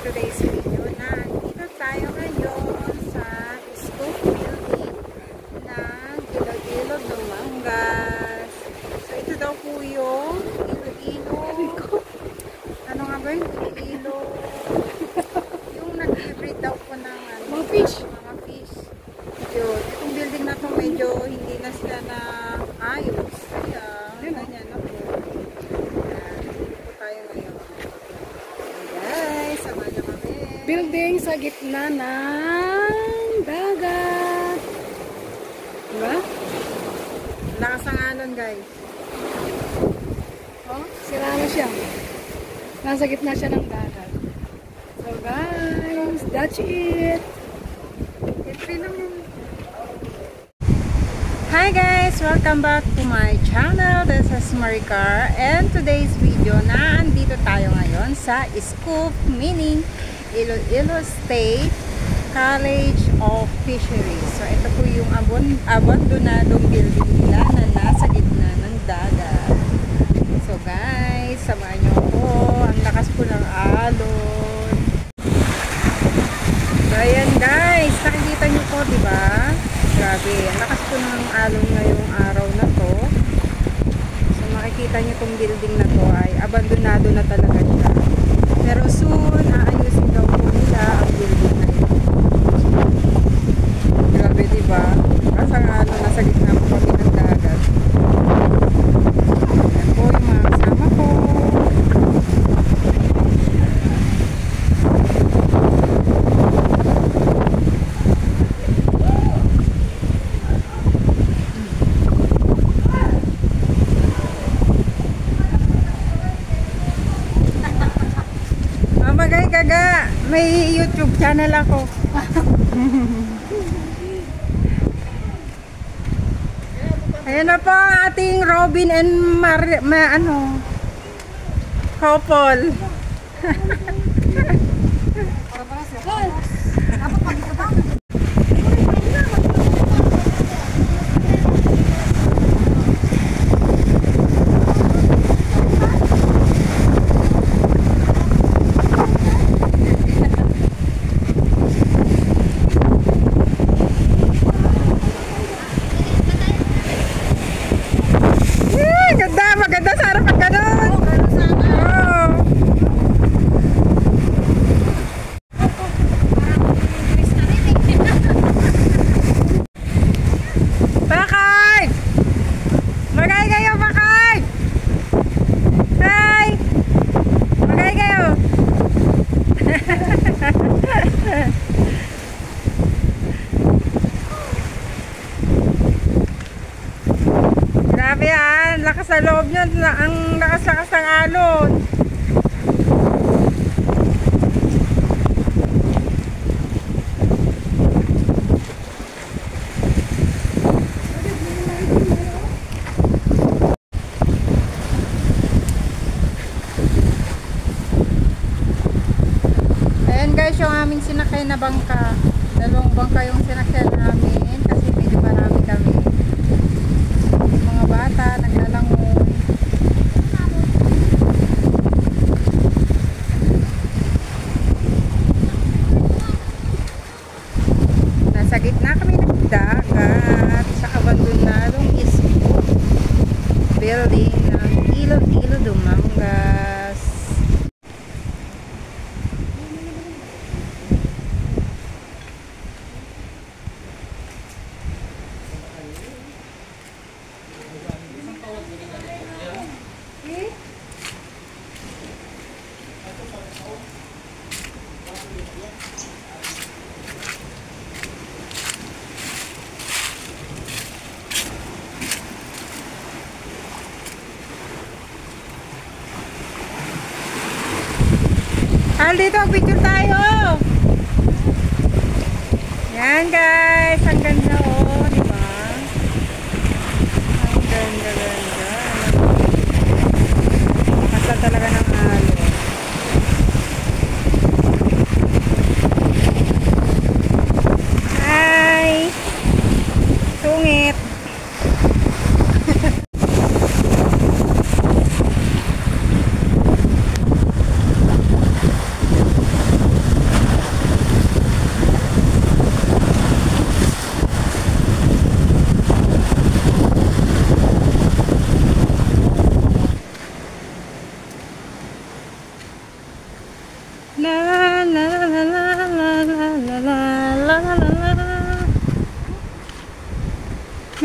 today's video na dito tayo ngayon sa school building ng Iloilo, Dumangas. So ito daw po yung Iloilo. Ano nga ba yung Iloilo? Yung nag-breed daw po ng mga fish. Yun. Itong building na to medyo hindi na sila na ayos. Kaya ganyan na po. Dito po tayo ngayon. Guys, sama nyo kami. Building sa gitna ng dagat. Diba? Lakas ang alon, guys. Oh, sira na siya. Nasa gitna siya ng dagat. So guys, that's it. Hi guys! Welcome back to my channel. This is Maricar. And today's video na andito tayo ngayon sa Scoop, meaning Iloilo State College of Fisheries. So ito po yung abandonadong building nila na nasa gitna ng dagat. So guys, samahan nyo po. Ang lakas po ng alon. So ayan guys, nakikita nyo po, diba? Grabe, ang lakas po ng alon ngayong araw na to. So makikita nyo itong building na to ay abandonado na talaga siya. Pero soon, aayusin daw po nila ang building na ito. Grabe, diba? Kasi ang alon, nasa gitna po kami ng dagat. Yan po yung mga kasama ko. Kaga, may YouTube channel ako. Ayan na po ang ating Robin and couple. Maganda sa harap pag ganun. Oh. Bakay! Magay kayo, bakay! Hi! Magay kayo! Grabe yan, lakas sa loob nyo, ang lakas-lakas ng alon. Ayan guys, yung aming sinakay na bangka. Dalawang bangka yung sinakay namin kasi medyo marami kami. Mga bata, naglalangoy. Nasa gitna kami ng dagat sa abandonadong Scoop building ng Iloilo, Dumangas. Dito, picture tayo. Yan guys, ang ganda oh, di ba? Ang ganda. Basta talaga ng alon. Hi! Sungit!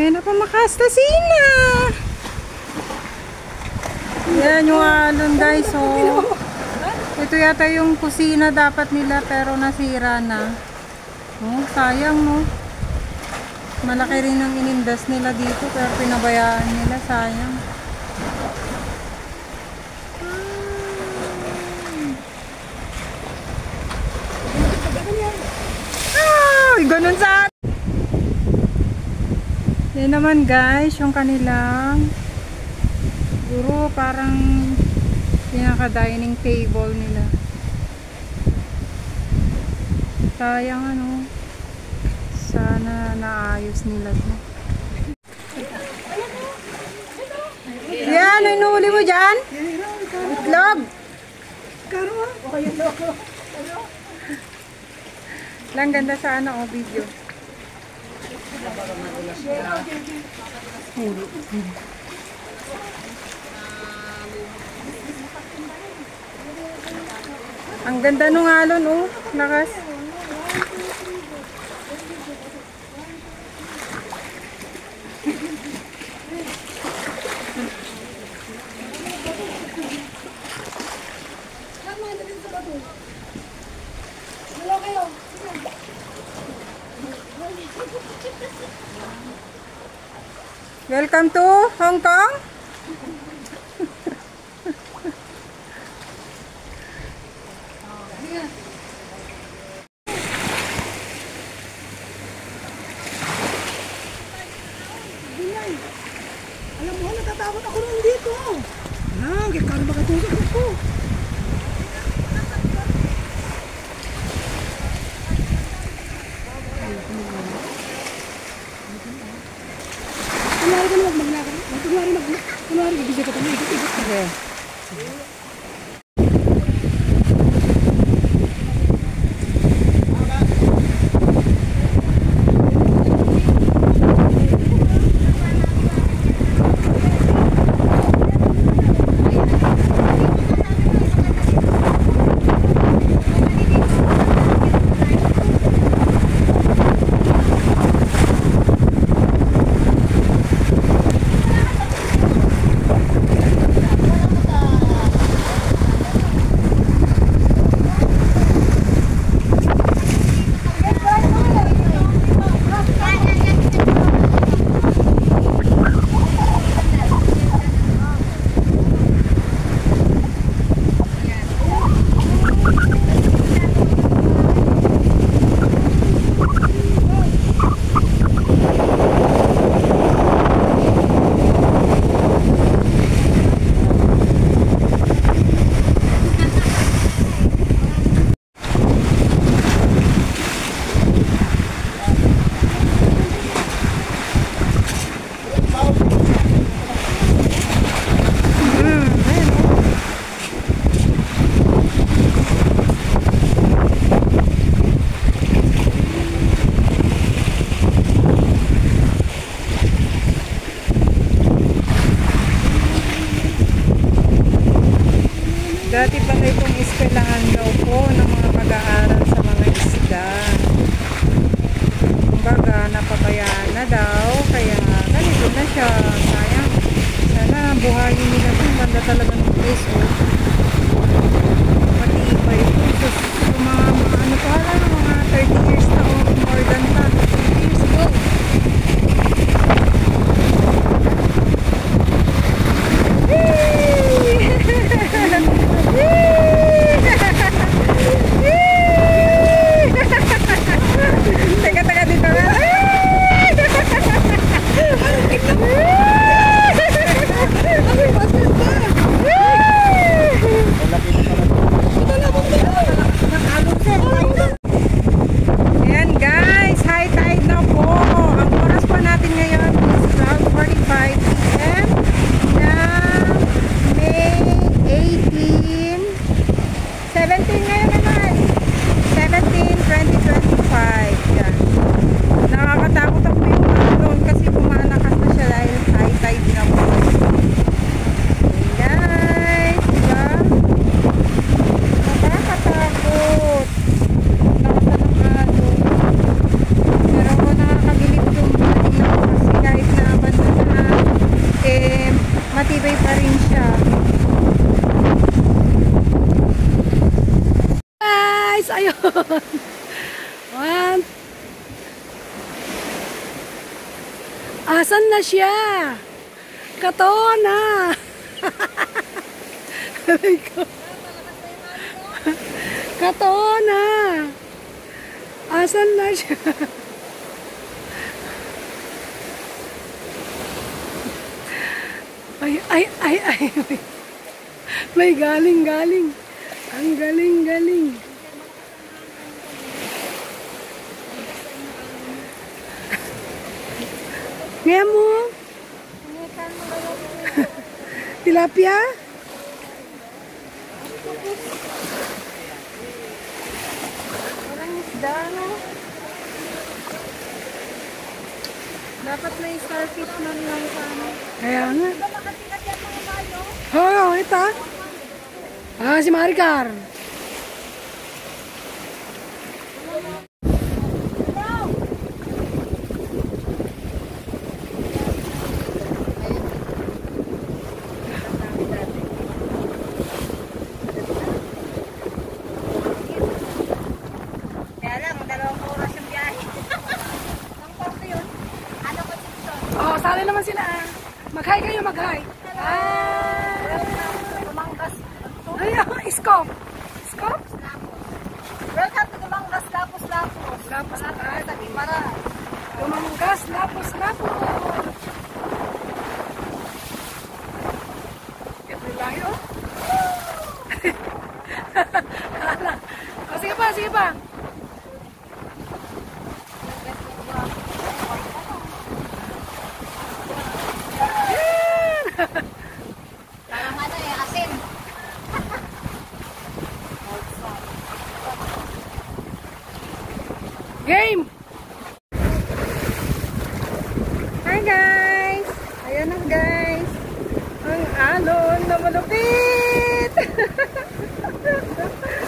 May napamakastasina. Yan yung alon guys. Oh. Ito yata yung kusina dapat nila pero nasira na. Oh, sayang no. Malaki rin ang inindas nila dito pero pinabayaan nila. Sayang. Ganun sa yan naman guys yung kanilang siguro parang pinaka dining table nila. Sayang ano, sana naayos nila to. Yan, inuuli mo dyan? Itlog. Lang ganda sa ano, video. Ang ganda nung alon, oh. Lakas. Welcome to Hong Kong. Alam mo, natatakot ako nung dito. Kaya kano makatusok ako. Kunwari ka na maglakad. Kunwari bibigyan ka tayo. Okay. guys, ayun. One. Asan na siya? Katona. Katona. Asan na siya? Ay. May galing. Ang galing. Ngayon mo? Tilapia? Parang isda, no? Dapat may starfish man lang sa ano. Kaya nga. Oo, ito. Si Maricar. Kaya lang, 2 oras yung biyahe. Ang parto yun. Ano ko dito? Sali naman sila. Mag-hi kayo, mag-hi. Tumanggas. Ay, scope. Scope? Welcome to Tumanggas, Lapos. Lapos. Malapit sa Gimara. Tumanggas, lapos. Ito lang yun. Sige pa. Parang ano asin. Game! Hi guys! Ayan na guys. Ang alon na malupit!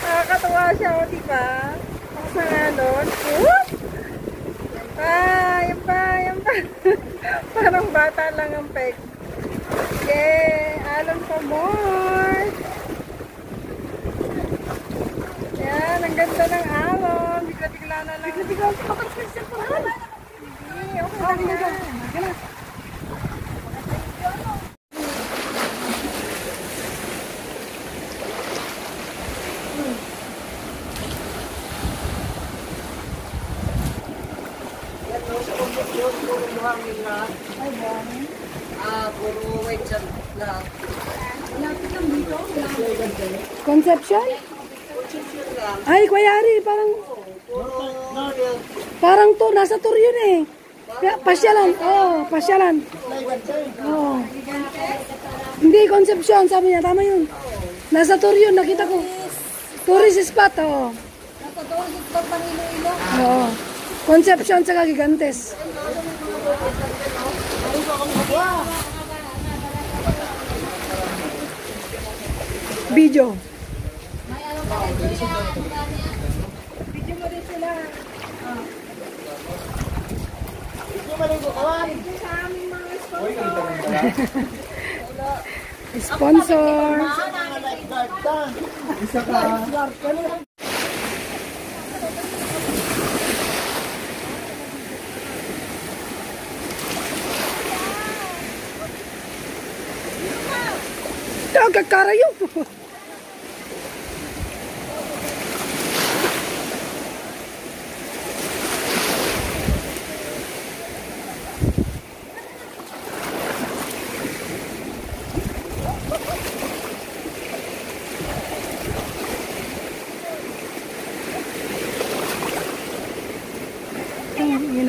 Nakakatawa siya, diba? Ang alon. Whoop! Yan pa. Parang bata lang ang peg. Yay! Alon for more! Yan, ang ganda ng alon. Bigla-bigla na lang. Bigla-bigla na lang. Hindi, okay lang yan. Conception? Ay, Kuya-Ari, parang to, nasa tour yun eh. Pasyalan. Hindi, Conception, sabi niya, tama yun. Nasa tour yun, nakita ko. Tourist spot, Nasa tourist spot pang Iloilo. Oo. Conception sa Gigantes. Video. May ano pa rin sila. Video mo rin sila. Sa aming mga Sponsor. Karayo.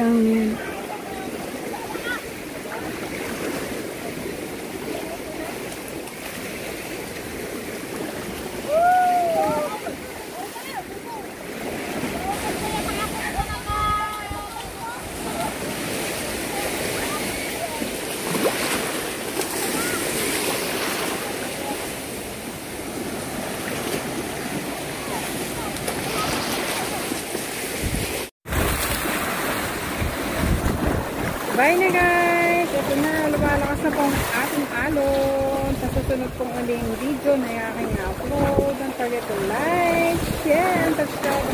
Yun. Bye na guys! Ito na, lumalakas na po ang ating alon. susunod kong uling video na aking upload. Don't forget to like, share, and subscribe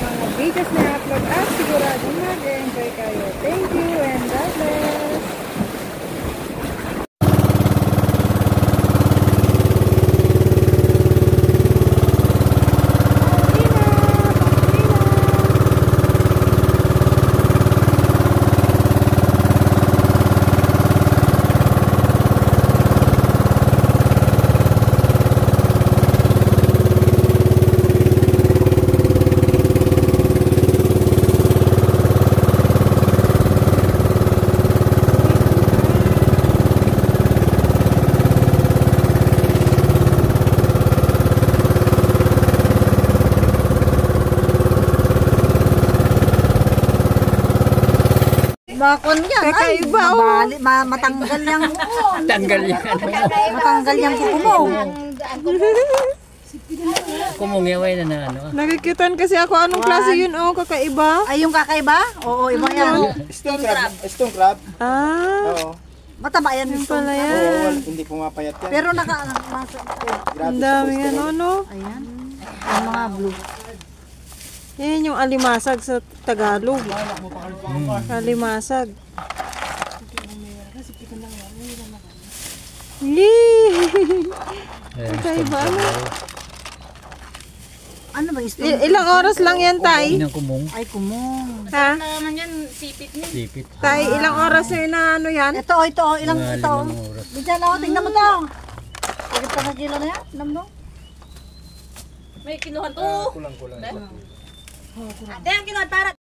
ang mga videos na upload at siguradong mag-enjoy kayo. Thank you and God bless! Bakon yan. Kakaiba, Ay, matanggal yung Tanggal yan. matanggal yung kuko mo. Kumungeway na ano. Nakikitan kasi ako anong klase yun, oh, kakaiba. Ay, yung kakaiba? Oo, iba yan. Stone crab. Stone crab. Ah, Oo. Mataba yan. yun pala Oo, yan. hindi pumapayat yan. Pero Ang Grabe sa dami yan, cholesterol. ano? ayan. Yung mga blue. Yan yung alimasag sa Tagalog. Alimasag. Yee! Kakaiba, ano? Ano ba gusto? Ilang oras lang yan, Tay? Inang kumong. Ay, kumong. Ha? Sipit. Tay, ilang oras na ano yan? Ito, ilang Mga ito. 5 oras. Bigyan ako, tingnan mo to. Bakit pa na kilo na yan? Alam mo? Kulang-kulang. Ate, ang kinuha para.